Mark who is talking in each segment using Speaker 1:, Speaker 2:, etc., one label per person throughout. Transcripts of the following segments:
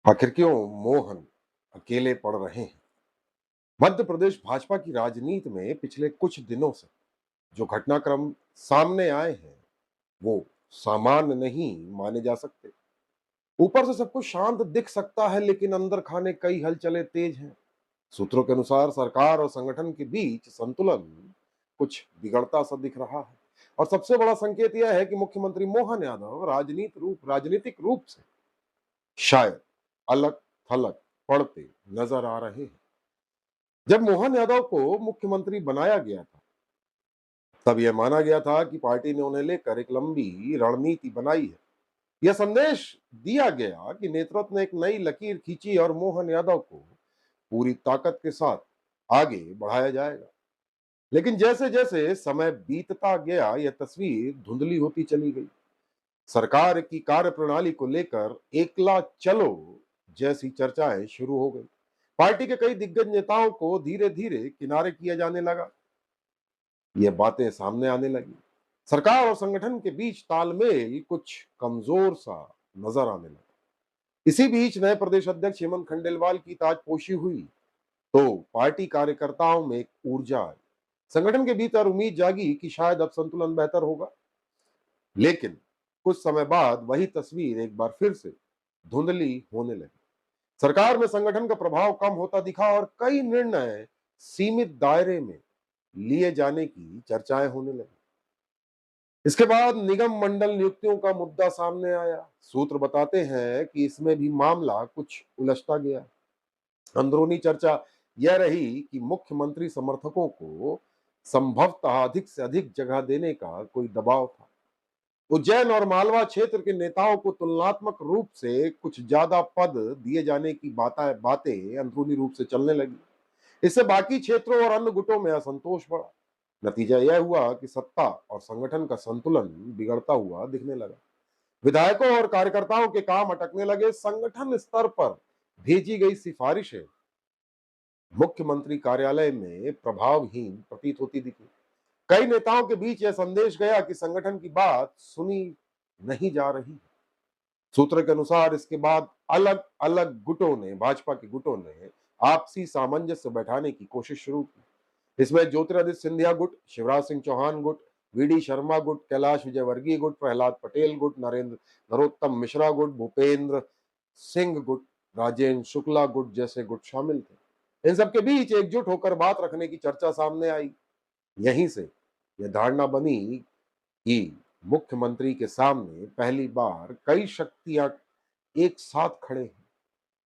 Speaker 1: आखिर क्यों मोहन अकेले पड़ रहे हैं? मध्य प्रदेश भाजपा की राजनीति में पिछले कुछ दिनों से जो घटनाक्रम सामने आए हैं, वो सामान्य नहीं माने जा सकते। ऊपर से सब कुछ शांत दिख सकता है, लेकिन अंदर खाने कई हलचलें तेज हैं। सूत्रों के अनुसार सरकार और संगठन के बीच संतुलन कुछ बिगड़ता सा दिख रहा है। और सबसे बड़ा संकेत यह है कि मुख्यमंत्री मोहन यादव राजनीतिक रूप से शायद अलग थलग पड़ते नजर आ रहे हैं। जब मोहन यादव को मुख्यमंत्री बनाया गया था, तब यह माना गया था कि पार्टी ने उन्हें लेकर एक लंबी रणनीति बनाई है। यह संदेश दिया गया कि नेतृत्व ने एक नई लकीर खींची और मोहन यादव को पूरी ताकत के साथ आगे बढ़ाया जाएगा। लेकिन जैसे जैसे समय बीतता गया, यह तस्वीर धुंधली होती चली गई। सरकार की कार्यप्रणाली को लेकर एकला चलो जैसी चर्चाएं शुरू हो गई। पार्टी के कई दिग्गज नेताओं को धीरे धीरे किनारे किया जाने लगा। ये बातें सामने आने लगी। सरकार और संगठन के बीच तालमेल कुछ कमजोर सा नजर आने लगा। इसी बीच नए प्रदेश अध्यक्ष हेमंत खंडेलवाल की ताजपोशी हुई, तो पार्टी कार्यकर्ताओं में एक ऊर्जा आई। संगठन के भीतर उम्मीद जागी कि शायद अब संतुलन बेहतर होगा। लेकिन कुछ समय बाद वही तस्वीर एक बार फिर से धुंधली होने लगी। सरकार में संगठन का प्रभाव कम होता दिखा और कई निर्णय सीमित दायरे में लिए जाने की चर्चाएं होने लगी। इसके बाद निगम मंडल नियुक्तियों का मुद्दा सामने आया। सूत्र बताते हैं कि इसमें भी मामला कुछ उलझता गया। अंदरूनी चर्चा यह रही कि मुख्यमंत्री समर्थकों को संभवतः अधिक से अधिक जगह देने का कोई दबाव था। उज्जैन और मालवा क्षेत्र के नेताओं को तुलनात्मक रूप से कुछ ज्यादा पद दिए जाने की बातें अंदरूनी रूप से चलने लगी। इससे बाकी क्षेत्रों और अन्य गुटों में असंतोष बढ़ा। नतीजा यह हुआ कि सत्ता और संगठन का संतुलन बिगड़ता हुआ दिखने लगा। विधायकों और कार्यकर्ताओं के काम अटकने लगे। संगठन स्तर पर भेजी गई सिफारिशें मुख्यमंत्री कार्यालय में प्रभावहीन प्रतीत होती दिखी। कई नेताओं के बीच यह संदेश गया कि संगठन की बात सुनी नहीं जा रही। सूत्र के अनुसार इसके बाद अलग अलग भाजपा के गुटों ने आपसी सामंजस्य बैठाने की कोशिश शुरू की। इसमें ज्योतिरादित्य सिंधिया गुट, शिवराज सिंह चौहान गुट, वीडी शर्मा गुट, कैलाश विजयवर्गीय गुट, प्रहलाद पटेल गुट, नरोत्तम मिश्रा गुट, भूपेंद्र सिंह गुट, राजेंद्र शुक्ला गुट जैसे गुट शामिल थे। इन सबके बीच एकजुट होकर बात रखने की चर्चा सामने आई। यहीं से यह धारणा बनी कि मुख्यमंत्री के सामने पहली बार कई शक्तियां एक साथ खड़े हैं,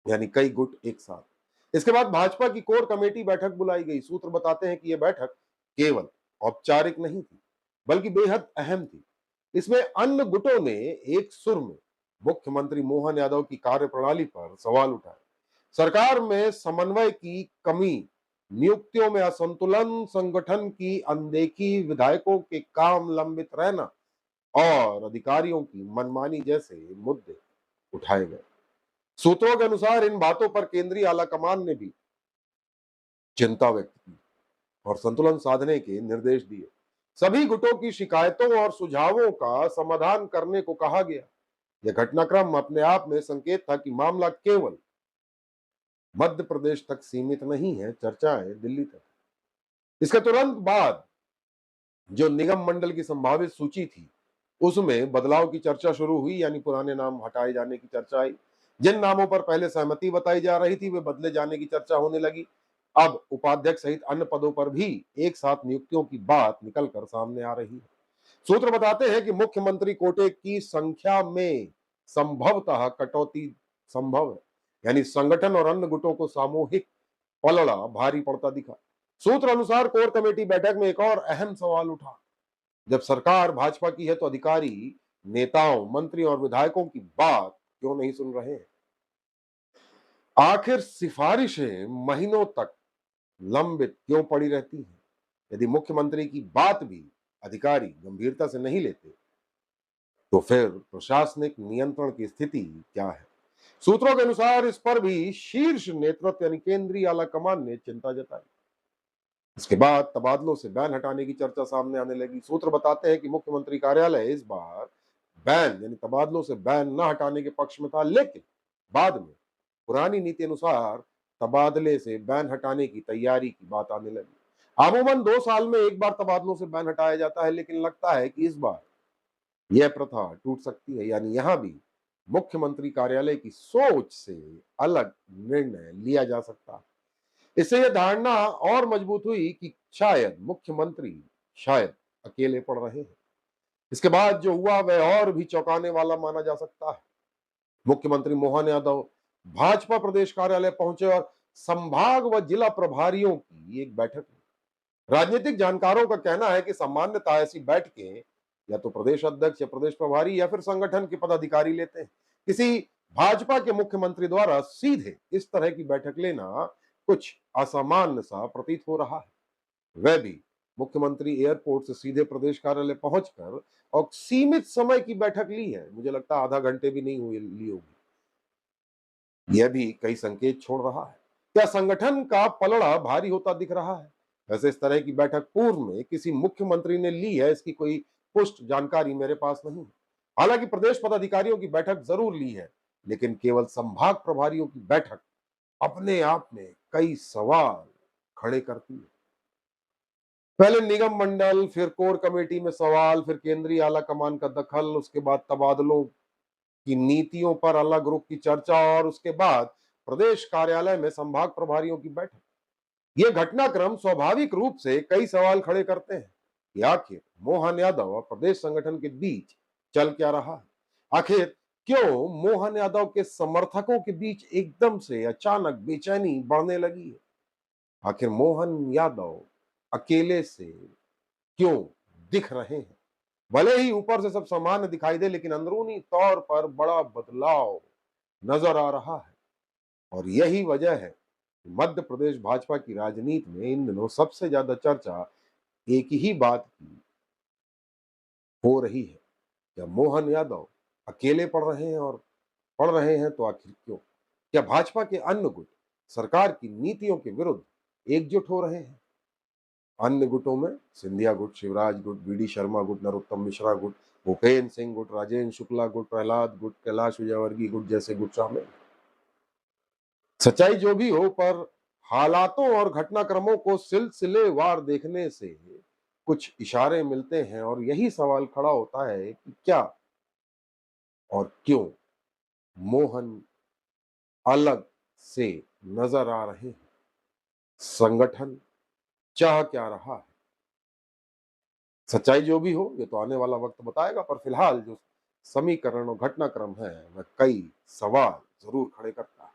Speaker 1: यानी कई गुट एक साथ। इसके बाद भाजपा की कोर कमेटी बैठक बुलाई गई। सूत्र बताते हैं कि यह बैठक केवल औपचारिक नहीं थी, बल्कि बेहद अहम थी। इसमें अन्य गुटों ने एक सुर में मुख्यमंत्री मोहन यादव की कार्यप्रणाली पर सवाल उठाए। सरकार में समन्वय की कमी, नियुक्तियों में असंतुलन, संगठन की अनदेखी, विधायकों के काम लंबित रहना और अधिकारियों की मनमानी जैसे मुद्दे उठाए गए। सूत्रों के अनुसार इन बातों पर केंद्रीय आलाकमान ने भी चिंता व्यक्त की और संतुलन साधने के निर्देश दिए। सभी गुटों की शिकायतों और सुझावों का समाधान करने को कहा गया। यह घटनाक्रम अपने आप में संकेत था कि मामला केवल मध्य प्रदेश तक सीमित नहीं है, चर्चाएं दिल्ली तक। इसके तुरंत बाद जो निगम मंडल की संभावित सूची थी, उसमें बदलाव की चर्चा शुरू हुई, यानी पुराने नाम हटाए जाने की चर्चा आई। जिन नामों पर पहले सहमति बताई जा रही थी, वे बदले जाने की चर्चा होने लगी। अब उपाध्यक्ष सहित अन्य पदों पर भी एक साथ नियुक्तियों की बात निकलकर सामने आ रही है। सूत्र बताते हैं कि मुख्यमंत्री कोटे की संख्या में संभवतः कटौती संभव है, यानी संगठन और अन्य गुटों को सामूहिक पलड़ा भारी पड़ता दिखा। सूत्र अनुसार कोर कमेटी बैठक में एक और अहम सवाल उठा। जब सरकार भाजपा की है, तो अधिकारी, नेताओं, मंत्री और विधायकों की बात क्यों नहीं सुन रहे हैं? आखिर सिफारिशें महीनों तक लंबित क्यों पड़ी रहती हैं? यदि मुख्यमंत्री की बात भी अधिकारी गंभीरता से नहीं लेते, तो फिर प्रशासनिक नियंत्रण की स्थिति क्या है? सूत्रों के अनुसार इस पर भी शीर्ष नेतृत्व यानी केंद्रीय आला कमान ने चिंता जताई। इसके बाद तबादलों से बैन हटाने की चर्चा सामने आने लगी। सूत्र बताते हैं कि मुख्यमंत्री कार्यालय इस बार बैन यानी तबादलों से बैन न हटाने के पक्ष में था, लेकिन बाद में पुरानी नीति अनुसार तबादले से बैन हटाने की तैयारी की बात आने लगी। अमूमन 2 साल में एक बार तबादलों से बैन हटाया जाता है, लेकिन लगता है कि इस बार यह प्रथा टूट सकती है, यानी यहां भी मुख्यमंत्री कार्यालय की सोच से अलग निर्णय लिया जा सकता है। इससे यह धारणा और मजबूत हुई कि शायद मुख्यमंत्री शायद अकेले पड़ रहे हैं। इसके बाद जो हुआ वह और भी चौंकाने वाला माना जा सकता है। मुख्यमंत्री मोहन यादव भाजपा प्रदेश कार्यालय पहुंचे और संभाग व जिला प्रभारियों की एक बैठक हुई। राजनीतिक जानकारों का कहना है कि सामान्यतः ऐसी बैठकें या तो प्रदेश अध्यक्ष या प्रदेश प्रभारी या फिर संगठन के पदाधिकारी लेते हैं। किसी भाजपा के मुख्यमंत्री द्वारा सीधे इस तरह की बैठक लेना कुछ असामान्य सा प्रतीत हो रहा है। वह भी मुख्यमंत्री एयरपोर्ट से सीधे प्रदेश कार्यालय पहुंचकर और सीमित समय की बैठक ली है। मुझे लगता है आधा घंटे भी नहीं हुई ली होगी। यह भी कई संकेत छोड़ रहा है। क्या संगठन का पलड़ा भारी होता दिख रहा है? वैसे इस तरह की बैठक पूर्व में किसी मुख्यमंत्री ने ली है, इसकी कोई पुष्ट जानकारी मेरे पास नहीं है। हालांकि प्रदेश पदाधिकारियों की बैठक जरूर ली है, लेकिन केवल संभाग प्रभारियों की बैठक अपने आप में कई सवाल खड़े करती है। पहले निगम मंडल, फिर कोर कमेटी में सवाल, फिर केंद्रीय आला कमान का दखल, उसके बाद तबादलों की नीतियों पर अलग रुख की चर्चा और उसके बाद प्रदेश कार्यालय में संभाग प्रभारियों की बैठक। ये घटनाक्रम स्वाभाविक रूप से कई सवाल खड़े करते हैं कि आखिर मोहन यादव और प्रदेश संगठन के बीच चल क्या रहा है। आखिर क्यों मोहन यादव के समर्थकों के बीच एकदम से अचानक बेचैनी बढ़ने लगी है? आखिर मोहन यादव अकेले से क्यों दिख रहे हैं? भले ही ऊपर से सब सामान्य दिखाई दे, लेकिन अंदरूनी तौर पर बड़ा बदलाव नजर आ रहा है। और यही वजह है कि मध्य प्रदेश भाजपा की राजनीति में इन दिनों सबसे ज्यादा चर्चा एक ही बात की हो रही है। क्या मोहन यादव अकेले पड़ रहे हैं, और पड़ रहे हैं तो आखिर क्यों? क्या भाजपा के अन्य गुट सरकार की नीतियों के विरुद्ध एकजुट हो रहे हैं? अन्य गुटों में सिंधिया गुट, शिवराज गुट, बीडी शर्मा गुट, नरोत्तम मिश्रा गुट, भूपेन्द्र सिंह गुट, राजेंद्र शुक्ला गुट, प्रहलाद गुट, कैलाश विजयवर्गीय गुट जैसे गुट शामिल। सच्चाई जो भी हो, पर हालातों और घटनाक्रमों को सिलसिलेवार देखने से कुछ इशारे मिलते हैं और यही सवाल खड़ा होता है कि क्या और क्यों मोहन अलग से नजर आ रहे हैं? संगठन चाह क्या रहा है? सच्चाई जो भी हो, ये तो आने वाला वक्त बताएगा, पर फिलहाल जो समीकरण और घटनाक्रम है वह कई सवाल जरूर खड़े करता है।